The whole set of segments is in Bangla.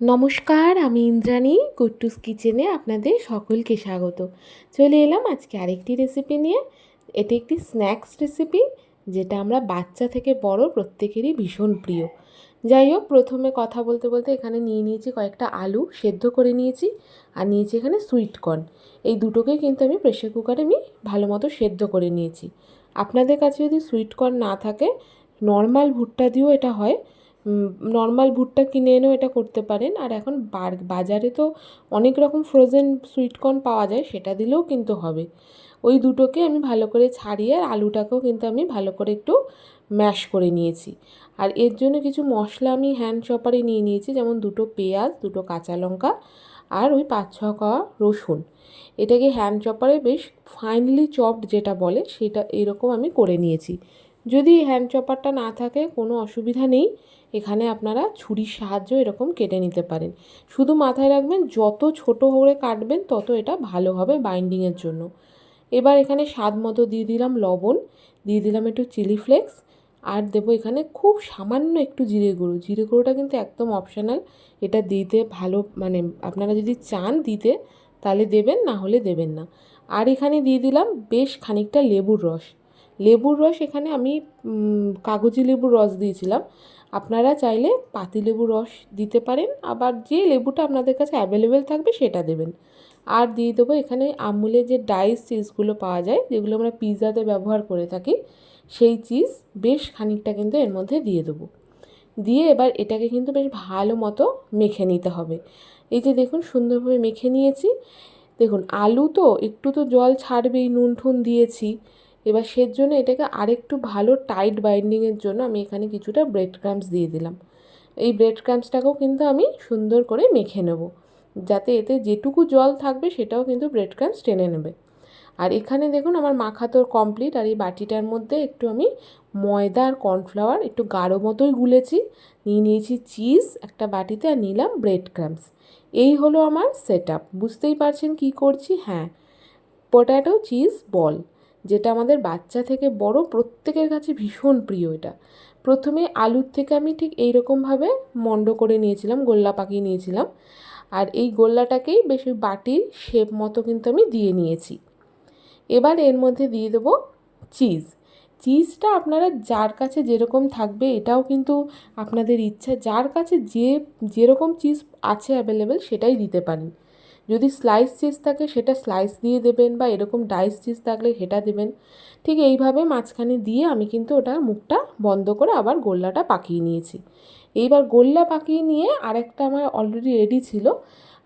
নমস্কার, আমি ইন্দ্রাণী কুট্টুস কিচেনে আপনাদের সকলকে স্বাগত। চলে এলাম আজকে আরেকটি রেসিপি নিয়ে। এটি একটি স্ন্যাক্স রেসিপি, যেটা আমরা বাচ্চা থেকে বড় প্রত্যেকেরই ভীষণ প্রিয়। যাই হোক, প্রথমে কথা বলতে বলতে এখানে নিয়ে নিয়েছি কয়েকটা আলু সেদ্ধ করে নিয়েছি, আর নিয়েছি এখানে সুইট কর্ন। এই দুটোকেই কিন্তু আমি প্রেশার কুকারে ভালো মতো সেদ্ধ করে নিয়েছি। আপনাদের কাছে যদি সুইট কর্ন না থাকে, নর্মাল ভুট্টা দিয়েও এটা হয়। নর্মাল ভুট্টা কিনে এনেও এটা করতে পারেন। আর এখন বাজারে তো অনেক রকম ফ্রোজেন সুইটকর্ন পাওয়া যায়, সেটা দিলেও কিন্তু হবে। ওই দুটোকে আমি ভালো করে ছাড়িয়ে, আর আলুটাকেও কিন্তু আমি ভালো করে একটু ম্যাশ করে নিয়েছি। আর এর জন্য কিছু মশলা আমি হ্যান্ড চপারে নিয়ে নিয়েছি, যেমন দুটো পেঁয়াজ, দুটো কাঁচা লঙ্কা, আর ওই 5-6 কোয়া রসুন। এটাকে হ্যান্ড চপারে বেশ ফাইনলি চপড যেটা বলে, সেটা এরকম আমি করে নিয়েছি। যদি হ্যান্ড চপারটা না থাকে কোনো অসুবিধা নেই, এখানে আপনারা ছুরির সাহায্যে এরকম কেটে নিতে পারেন। শুধু মাথায় রাখবেন, যত ছোট করে কাটবেন তত এটা ভালো হবে বাইন্ডিংয়ের জন্য। এবার এখানে স্বাদ মতো দিয়ে দিলাম লবণ, দিয়ে দিলাম একটু চিলি ফ্লেক্স, আর দেবো এখানে খুব সামান্য একটু জিরে গুঁড়ো। জিরে গুঁড়োটা কিন্তু একদম অপশনাল, এটা দিতে ভালো মানে আপনারা যদি চান দিতে তাহলে দেবেন, না হলে দেবেন না। আর এখানে দিয়ে দিলাম বেশ খানিকটা লেবুর রস। লেবুর রস এখানে আমি কাগজি লেবুর রস দিয়েছিলাম। আপনারা চাইলে পাতিলেবুর রস দিতে পারেন, আবার যে লেবুটা আপনাদের কাছে অ্যাভেলেবেল থাকবে সেটা দেবেন। আর দিয়ে দেবো এখানে আমুলের যে ডাইস চিজগুলো পাওয়া যায়, যেগুলো আমরা পিৎজাতে ব্যবহার করে থাকি, সেই চিজ বেশ খানিকটা কিন্তু এর মধ্যে দিয়ে দেবো। দিয়ে এবার এটাকে কিন্তু বেশ ভালো মতো মেখে নিতে হবে। এই যে দেখুন, সুন্দরভাবে মেখে নিয়েছি। দেখুন, আলু তো একটু তো জল ছাড়বেই, নুন ঠুন দিয়েছি। এবার সের জন্য এটাকে আরেকটু ভালো টাইট বাইন্ডিংয়ের জন্য আমি এখানে কিছুটা ব্রেড ক্রাম্বস দিয়ে দিলাম। এই ব্রেড ক্রাম্বসটাকেও কিন্তু আমি সুন্দর করে মেখে নেব, যাতে এতে যেটুকু জল থাকবে সেটাও কিন্তু ব্রেড ক্রাম্বস টেনে নেবে। আর এখানে দেখুন আমার মাখা তো কমপ্লিট। আর এই বাটিটার মধ্যে একটু আমি ময়দা আর কর্নফ্লাওয়ার একটু গাঢ় মতোই গুলেছি, নিয়ে নিয়েছি চিজ একটা বাটিতে, আর নিলাম ব্রেড ক্রাম্বস। এই হলো আমার সেট আপ। বুঝতেই পারছেন কি করছি? হ্যাঁ, পট্যাটো চিজ বল, যেটা আমাদের বাচ্চা থেকে বড় প্রত্যেকের কাছে ভীষণ প্রিয়। এটা প্রথমে আলুর থেকে আমি ঠিক এইরকমভাবে মণ্ড করে নিয়েছিলাম, গোল্লা পাকিয়ে নিয়েছিলাম। আর এই গোল্লাটাকেই বেশ বাটির শেপ মতো কিন্তু আমি দিয়ে নিয়েছি। এবার এর মধ্যে দিয়ে দেবো চিজ। চিজটা আপনারা যার কাছে যেরকম থাকবে, এটাও কিন্তু আপনাদের ইচ্ছা, যার কাছে যেরকম চিজ আছে অ্যাভেলেবেল সেটাই দিতে পারেন। যদি স্লাইস চিজ থাকে সেটা স্লাইস দিয়ে দেবেন, বা এরকম ডাইস চিজ থাকলে সেটা দেবেন। ঠিক এইভাবে মাঝখানে দিয়ে আমি কিন্তু ওটার মুখটা বন্ধ করে আবার গোল্লাটা পাকিয়ে নিয়েছি। এইবার গোল্লা পাকিয়ে নিয়ে আরেকটা আমার অলরেডি রেডি ছিল,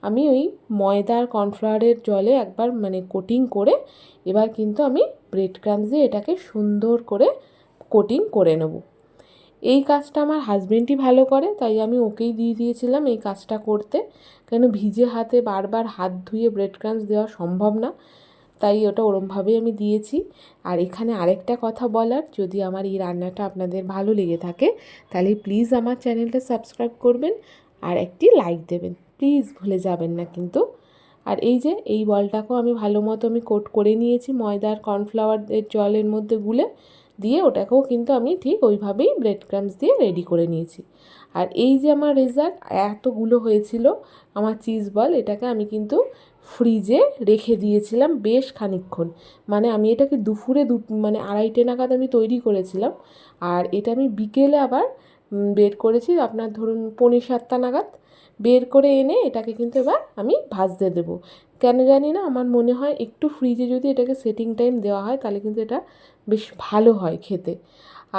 আমি ওই ময়দা আর কর্নফ্লাওয়ারের জলে একবার কোটিং করে, এবার কিন্তু আমি ব্রেড ক্রাম্বস দিয়ে এটাকে সুন্দর করে কোটিং করে নেব। এই কাজটা আমার হাজবেন্ডই ভালো করে, তাই আমি ওকেই দিয়ে দিয়েছিলাম এই কাজটা করতে। কেন ভিজে হাতে বারবার হাত ধুয়ে ব্রেড ক্রাম্বস দেওয়া সম্ভব না, তাই ওটা ওরমভাবেই আমি দিয়েছি। আর এখানে আরেকটা কথা বলার, যদি আমার এই রান্নাটা আপনাদের ভালো লেগে থাকে তাহলে প্লিজ আমার চ্যানেলটা সাবস্ক্রাইব করবেন, আর একটি লাইক দেবেন, প্লিজ ভুলে যাবেন না কিন্তু। আর এই যে এই বলটাকেও আমি ভালো মতো কোট করে নিয়েছি ময়দা আর কর্নফ্লাওয়ারের জলের মধ্যে গুলে দিয়ে, ওটাকেও কিন্তু আমি ঠিক ওইভাবেই ব্রেড ক্রাম্বস দিয়ে রেডি করে নিয়েছি। আর এই যে আমার রেজাল্ট এতগুলো হয়েছিল আমার চিজ বল, এটাকে আমি কিন্তু ফ্রিজে রেখে দিয়েছিলাম বেশ খানিকক্ষণ। আমি এটাকে দুপুরে 2:30 নাগাদ আমি তৈরি করেছিলাম, আর এটা আমি বিকেলে আবার বের করেছি আপনার ধরুন 6:45 নাগাদ। বের করে এনে এটাকে কিন্তু এবার আমি ভাজতে দেবো। কেন জানি না, আমার মনে হয় একটু ফ্রিজে যদি এটাকে সেটিং টাইম দেওয়া হয় তাহলে কিন্তু এটা বেশ ভালো হয় খেতে।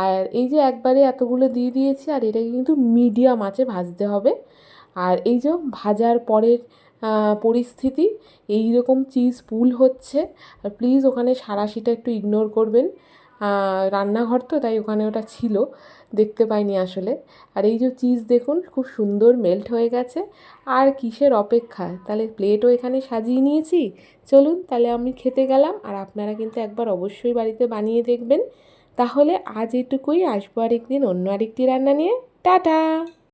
আর এই যে একবারে এতগুলো দিয়ে দিয়েছি, আর এটাকে কিন্তু মিডিয়াম আঁচে ভাজতে হবে। আর এই যে ভাজার পরের পরিস্থিতি, এই রকম চিজ পুল হচ্ছে। আর প্লিজ ওখানে সাঁড়াশিটা একটু ইগনোর করবেন, রান্নাঘর তো তাই ওখানে ওটা ছিল, দেখতে পাইনি আসলে। আর এই যে চিজ দেখুন খুব সুন্দর মেল্ট হয়ে গেছে। আর কিসের অপেক্ষা, তাহলে প্লেটও এখানে সাজিয়ে নিয়েছি। চলুন তাহলে আমি খেতে গেলাম, আর আপনারা কিন্তু একবার অবশ্যই বাড়িতে বানিয়ে দেখবেন। তাহলে আজ এটুকুই, আসবো আরেকদিন অন্য আরেকটি রান্না নিয়ে। টাটা।